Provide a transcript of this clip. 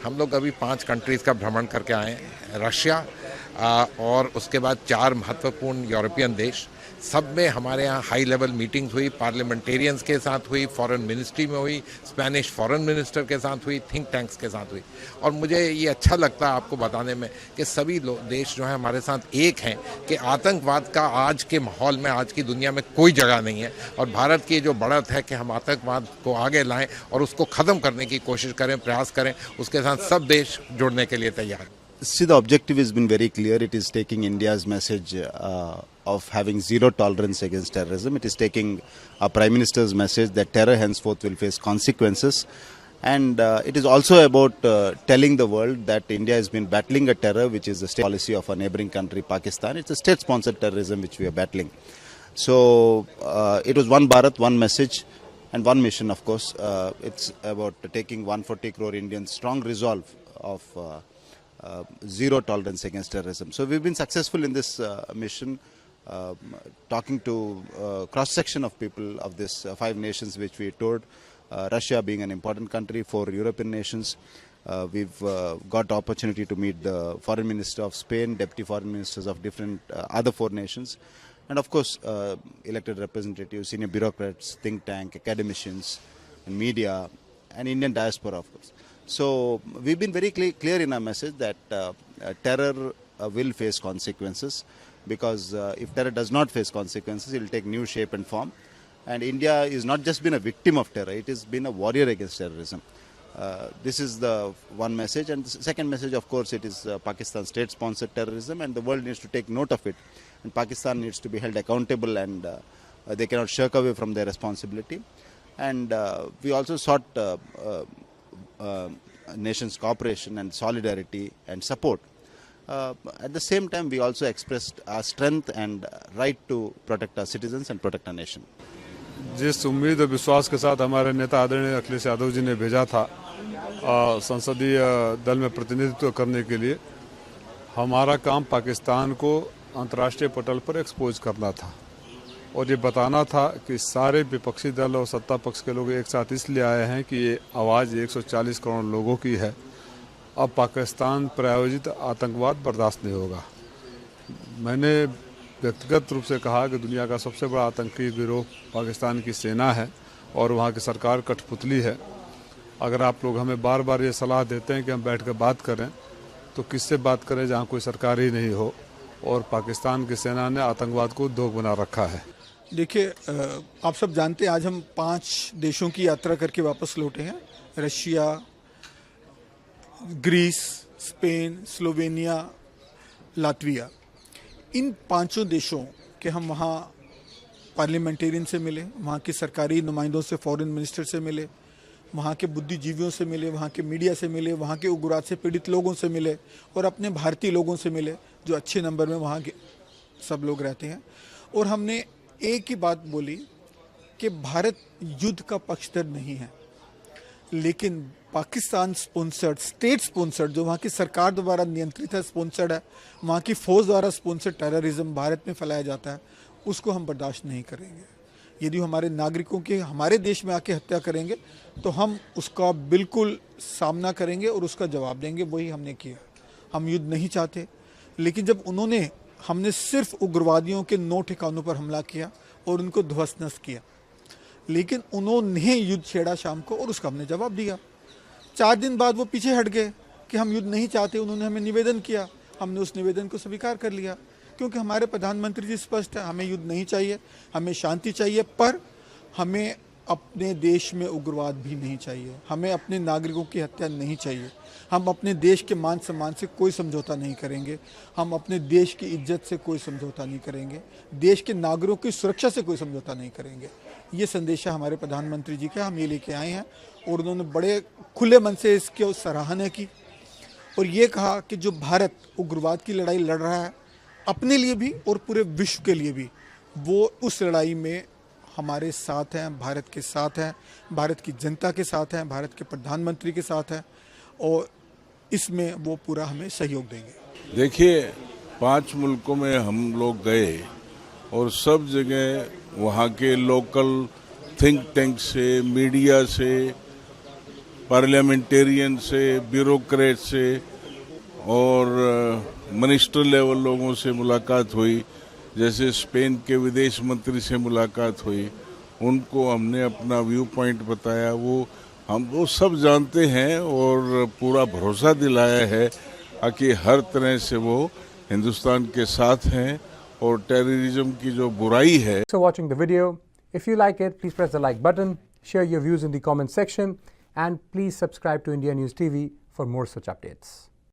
हम लोग अभी 5 कंट्रीज़ का भ्रमण करके आए हैं। रशिया और उसके बाद 4 महत्वपूर्ण यूरोपियन देश, सब में हमारे यहाँ हाई लेवल मीटिंग्स हुई, पार्लियामेंटेरियंस के साथ हुई, फॉरेन मिनिस्ट्री में हुई, स्पेनिश फॉरेन मिनिस्टर के साथ हुई, थिंक टैंक्स के साथ हुई। और मुझे ये अच्छा लगता है आपको बताने में कि सभी देश जो हैं हमारे साथ एक हैं कि आतंकवाद का आज के माहौल में, आज की दुनिया में कोई जगह नहीं है। और भारत की जो बढ़त है कि हम आतंकवाद को आगे लाएं और उसको ख़त्म करने की कोशिश करें, प्रयास करें, उसके साथ सब देश जुड़ने के लिए तैयार हैं। See, the objective has been very clear. It is taking India's message of having zero tolerance against terrorism. It is taking our Prime Minister's message that terror henceforth will face consequences. And it is also about telling the world that India has been battling a terror which is the state policy of our neighboring country, Pakistan. It's a state-sponsored terrorism which we are battling. So it was one Bharat, one message and one mission, of course. It's about taking 140 crore Indians' strong resolve of zero tolerance against terrorism. So we've been successful in this mission, talking to cross-section of people of this 5 nations which we toured, Russia being an important country, 4 European nations. We've got the opportunity to meet the foreign minister of Spain, deputy foreign ministers of different other 4 nations, and of course elected representatives, senior bureaucrats, think tank, academicians, and media, and Indian diaspora, of course. So we've been very clear in our message that terror will face consequences, because if terror does not face consequences, it will take new shape and form. And India is not just been a victim of terror, it has been a warrior against terrorism. This is the one message. And the second message, of course, it is Pakistan state-sponsored terrorism, and the world needs to take note of it. And Pakistan needs to be held accountable, and they cannot shirk away from their responsibility. And we also sought nations' cooperation and solidarity and support. At the same time, we also expressed our strength and right to protect our citizens and protect our nation. जिस उम्मीद और विश्वास के साथ हमारे नेता आदरणीय अखिलेश यादव जी ने भेजा था संसदीय दल में प्रतिनिधित्व करने के लिए, हमारा काम पाकिस्तान को अंतर्राष्ट्रीय पटल पर एक्सपोज करना था और ये बताना था कि सारे विपक्षी दल और सत्ता पक्ष के लोग एक साथ इसलिए आए हैं कि ये आवाज़ 140 करोड़ लोगों की है। अब पाकिस्तान प्रायोजित आतंकवाद बर्दाश्त नहीं होगा। मैंने व्यक्तिगत रूप से कहा कि दुनिया का सबसे बड़ा आतंकी गिरोह पाकिस्तान की सेना है और वहाँ की सरकार कठपुतली है। अगर आप लोग हमें बार बार ये सलाह देते हैं कि हम बैठ कर बात करें, तो किससे बात करें जहाँ कोई सरकार ही नहीं हो, और पाकिस्तान की सेना ने आतंकवाद को उद्योग बना रखा है। देखिए, आप सब जानते हैं आज हम 5 देशों की यात्रा करके वापस लौटे हैं। Russia, Greece, Spain, Slovenia, Latvia. इन 5 देशों के हम वहाँ पार्लियामेंटेरियन से मिले, वहाँ के सरकारी नुमाइंदों से, फॉरेन मिनिस्टर से मिले, वहाँ के बुद्धिजीवियों से मिले, वहाँ के मीडिया से मिले, वहाँ के उग्रवाद से पीड़ित लोगों से मिले और अपने भारतीय लोगों से मिले जो अच्छे नंबर में वहाँ के सब लोग रहते हैं। और हमने एक ही बात बोली कि भारत युद्ध का पक्षधर नहीं है, लेकिन पाकिस्तान स्पॉन्सर्ड, स्टेट स्पॉन्सर्ड, जो वहाँ की सरकार द्वारा नियंत्रित है, स्पॉन्सर्ड है, वहाँ की फौज द्वारा स्पॉन्सर्ड टेररिज्म भारत में फैलाया जाता है, उसको हम बर्दाश्त नहीं करेंगे। यदि हमारे नागरिकों की हमारे देश में आके हत्या करेंगे तो हम उसका बिल्कुल सामना करेंगे और उसका जवाब देंगे। वही हमने किया। हम युद्ध नहीं चाहते, लेकिन जब हमने सिर्फ उग्रवादियों के 9 ठिकानों पर हमला किया और उनको ध्वस्त नष्ट किया, लेकिन उन्होंने युद्ध छेड़ा शाम को और उसका हमने जवाब दिया। 4 दिन बाद वो पीछे हट गए कि हम युद्ध नहीं चाहते। उन्होंने हमें निवेदन किया, हमने उस निवेदन को स्वीकार कर लिया, क्योंकि हमारे प्रधानमंत्री जी स्पष्ट है, हमें युद्ध नहीं चाहिए, हमें शांति चाहिए, पर हमें अपने देश में उग्रवाद भी नहीं चाहिए, हमें अपने नागरिकों की हत्या नहीं चाहिए, हम अपने देश के मान सम्मान से कोई समझौता नहीं करेंगे, हम अपने देश की इज्जत से कोई समझौता नहीं करेंगे, देश के नागरिकों की सुरक्षा से कोई समझौता नहीं करेंगे। ये संदेश हमारे प्रधानमंत्री जी का, हम ये लेके आए हैं और उन्होंने बड़े खुले मन से इसकी सराहना की और ये कहा कि जो भारत उग्रवाद की लड़ाई लड़ रहा है अपने लिए भी और पूरे विश्व के लिए भी, वो उस लड़ाई में हमारे साथ हैं, भारत के साथ हैं, भारत की जनता के साथ हैं, भारत के प्रधानमंत्री के साथ हैं और इसमें वो पूरा हमें सहयोग देंगे। देखिए, 5 मुल्कों में हम लोग गए और सब जगह वहाँ के लोकल थिंक टैंक से, मीडिया से पार्लियामेंटेरियन से, ब्यूरोक्रेट से और मिनिस्टर लेवल लोगों से मुलाकात हुई, जैसे स्पेन के विदेश मंत्री से मुलाकात हुई, उनको हमने अपना व्यू पॉइंट बताया। वो सब जानते हैं और पूरा भरोसा दिलाया है कि हर तरह से वो हिंदुस्तान के साथ हैं और टेररिज्म की जो बुराई है। So watching the video. If you like it, please press the like button, share your views in the comment section, and please subscribe to India News TV for more such updates.